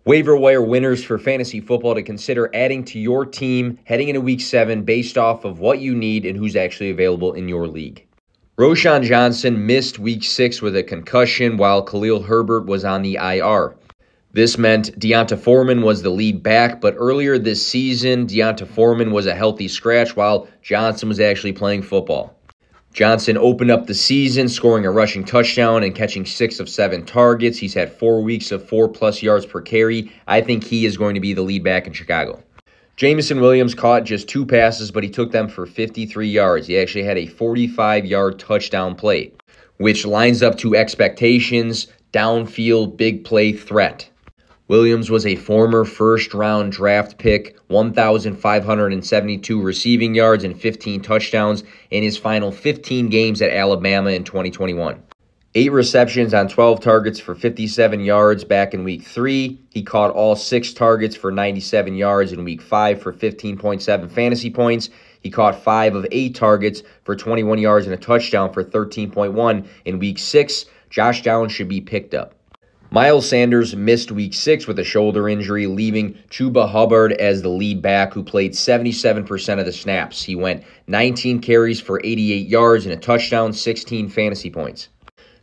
Waiver wire winners for fantasy football to consider adding to your team heading into week 7 based off of what you need and who's actually available in your league. Roschon Johnson missed week 6 with a concussion while Khalil Herbert was on the IR. This meant Deonta Foreman was the lead back, but earlier this season, Deonta Foreman was a healthy scratch while Johnson was actually playing football. Johnson opened up the season scoring a rushing touchdown and catching 6 of 7 targets. He's had 4 weeks of 4+ yards per carry. I think he is going to be the lead back in Chicago. Jameson Williams caught just 2 passes, but he took them for 53 yards. He actually had a 45-yard touchdown play, which lines up to expectations, downfield, big play threat. Williams was a former first-round draft pick, 1,572 receiving yards and 15 touchdowns in his final 15 games at Alabama in 2021. 8 receptions on 12 targets for 57 yards back in week 3. He caught all 6 targets for 97 yards in week 5 for 15.7 fantasy points. He caught 5 of 8 targets for 21 yards and a touchdown for 13.1 in week 6. Josh Downs should be picked up. Miles Sanders missed week 6 with a shoulder injury, leaving Chuba Hubbard as the lead back, who played 77% of the snaps. He went 19 carries for 88 yards and a touchdown, 16 fantasy points.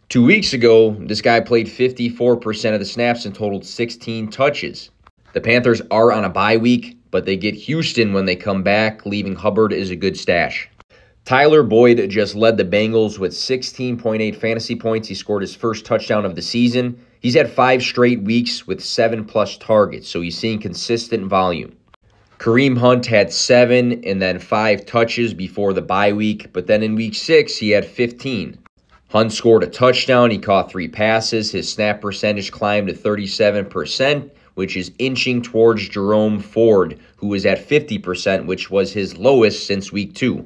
2 weeks ago, this guy played 54% of the snaps and totaled 16 touches. The Panthers are on a bye week, but they get Houston when they come back, leaving Hubbard as a good stash. Tyler Boyd just led the Bengals with 16.8 fantasy points. He scored his first touchdown of the season. He's had 5 straight weeks with 7+ targets, so he's seeing consistent volume. Kareem Hunt had 7 and then 5 touches before the bye week, but then in week 6, he had 15. Hunt scored a touchdown. He caught 3 passes. His snap percentage climbed to 37%, which is inching towards Jerome Ford, who was at 50%, which was his lowest since week 2.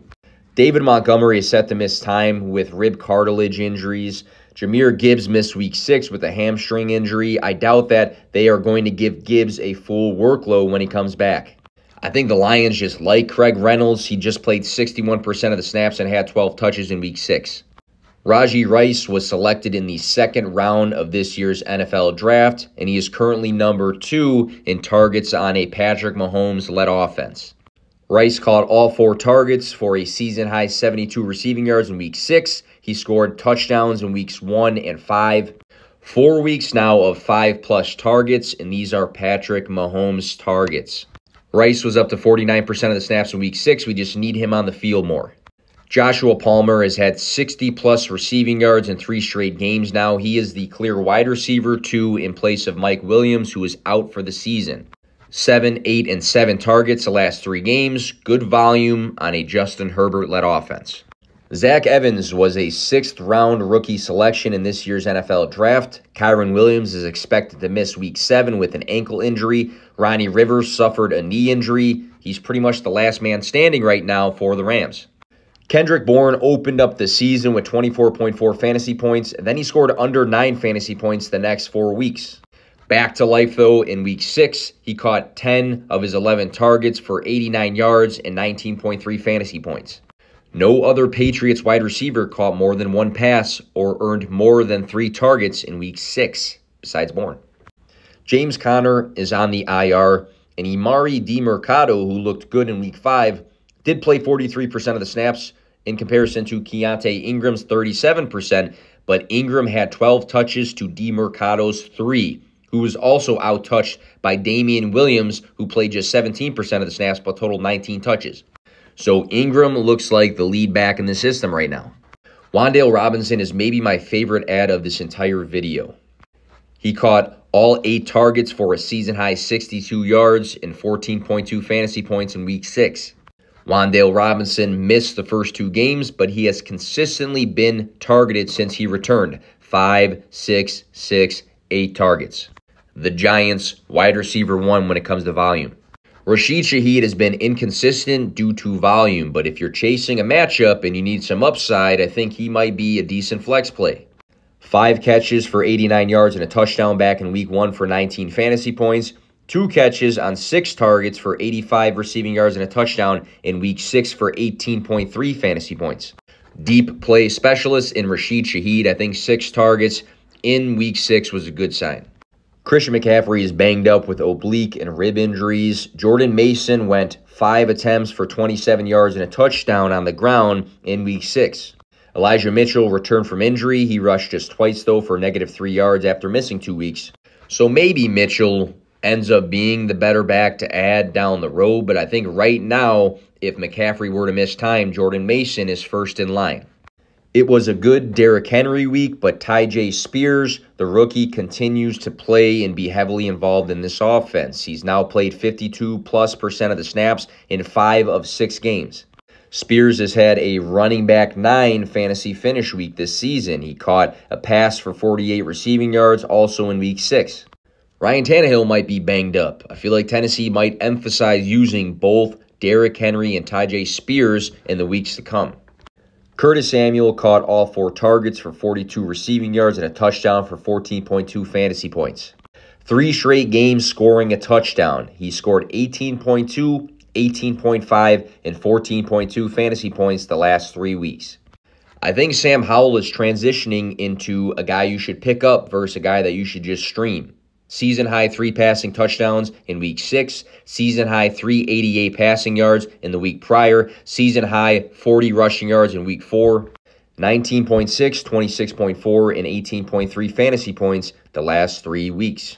David Montgomery is set to miss time with rib cartilage injuries. Jahmyr Gibbs missed week 6 with a hamstring injury. I doubt that they are going to give Gibbs a full workload when he comes back. I think the Lions just like Craig Reynolds. He just played 61% of the snaps and had 12 touches in week 6. Rashee Rice was selected in the 2nd round of this year's NFL draft, and he is currently number 2 in targets on a Patrick Mahomes-led offense. Rice caught all 4 targets for a season-high 72 receiving yards in week 6. He scored touchdowns in weeks 1 and 5. 4 weeks now of 5+ targets, and these are Patrick Mahomes targets. Rice was up to 49% of the snaps in week 6. We just need him on the field more. Joshua Palmer has had 60+ receiving yards in 3 straight games now. He is the clear wide receiver 2 in place of Mike Williams, who is out for the season. 7, 8, and 7 targets the last 3 games. Good volume on a Justin Herbert-led offense. Zach Evans was a 6th-round rookie selection in this year's NFL draft. Kyron Williams is expected to miss week 7 with an ankle injury. Ronnie Rivers suffered a knee injury. He's pretty much the last man standing right now for the Rams. Kendrick Bourne opened up the season with 24.4 fantasy points, and then he scored under 9 fantasy points the next 4 weeks. Back to life, though, in week 6, he caught 10 of his 11 targets for 89 yards and 19.3 fantasy points. No other Patriots wide receiver caught more than 1 pass or earned more than 3 targets in week 6, besides Bourne. James Conner is on the IR, and Emari Demercado, who looked good in week 5, did play 43% of the snaps in comparison to Keontae Ingram's 37%, but Ingram had 12 touches to Demercado's 3. Who was also out-touched by Damian Williams, who played just 17% of the snaps but totaled 19 touches. So Ingram looks like the lead back in the system right now. Wan'Dale Robinson is maybe my favorite ad of this entire video. He caught all 8 targets for a season-high 62 yards and 14.2 fantasy points in week 6. Wan'Dale Robinson missed the first 2 games, but he has consistently been targeted since he returned. 5, 6, 6, 8 targets. The Giants' wide receiver 1 when it comes to volume. Rashid Shaheed has been inconsistent due to volume, but if you're chasing a matchup and you need some upside, I think he might be a decent flex play. 5 catches for 89 yards and a touchdown back in week 1 for 19 fantasy points. 2 catches on 6 targets for 85 receiving yards and a touchdown in week 6 for 18.3 fantasy points. Deep play specialist in Rashid Shaheed. I think 6 targets in week 6 was a good sign. Christian McCaffrey is banged up with oblique and rib injuries. Jordan Mason went 5 attempts for 27 yards and a touchdown on the ground in Week 6. Elijah Mitchell returned from injury. He rushed just twice, though, for -3 yards after missing 2 weeks. So maybe Mitchell ends up being the better back to add down the road, but I think right now, if McCaffrey were to miss time, Jordan Mason is first in line. It was a good Derrick Henry week, but Tyjae Spears, the rookie, continues to play and be heavily involved in this offense. He's now played 52+% of the snaps in 5 of 6 games. Spears has had a running back 9 fantasy finish week this season. He caught a pass for 48 receiving yards also in Week 6. Ryan Tannehill might be banged up. I feel like Tennessee might emphasize using both Derrick Henry and Tyjae Spears in the weeks to come. Curtis Samuel caught all 4 targets for 42 receiving yards and a touchdown for 14.2 fantasy points. 3 straight games scoring a touchdown. He scored 18.2, 18.5, and 14.2 fantasy points the last 3 weeks. I think Sam Howell is transitioning into a guy you should pick up versus a guy that you should just stream. Season-high 3 passing touchdowns in Week 6, season-high 388 passing yards in the week prior, season-high 40 rushing yards in Week 4, 19.6, 26.4, and 18.3 fantasy points the last 3 weeks.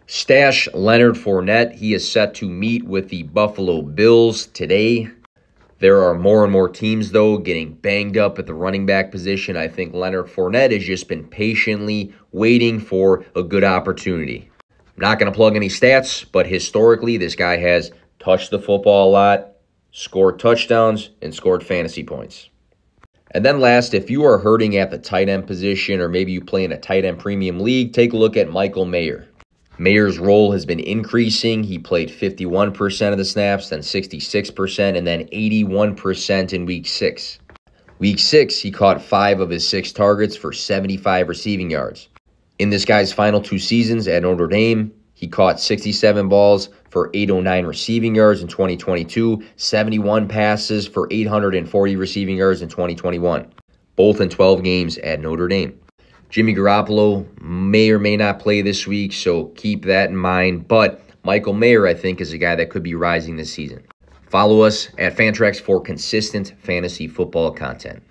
Stash Leonard Fournette. He is set to meet with the Buffalo Bills today. There are more and more teams, though, getting banged up at the running back position. I think Leonard Fournette has just been patiently waiting for a good opportunity. I'm not going to plug any stats, but historically, this guy has touched the football a lot, scored touchdowns, and scored fantasy points. And then last, if you are hurting at the tight end position or maybe you play in a tight end premium league, take a look at Michael Mayer. Mayer's role has been increasing. He played 51% of the snaps, then 66%, and then 81% in Week 6. Week 6, he caught 5 of his 6 targets for 75 receiving yards. In this guy's final 2 seasons at Notre Dame, he caught 67 balls for 809 receiving yards in 2022, 71 passes for 840 receiving yards in 2021, both in 12 games at Notre Dame. Jimmy Garoppolo may or may not play this week, so keep that in mind. But Michael Mayer, I think, is a guy that could be rising this season. Follow us at Fantrax for consistent fantasy football content.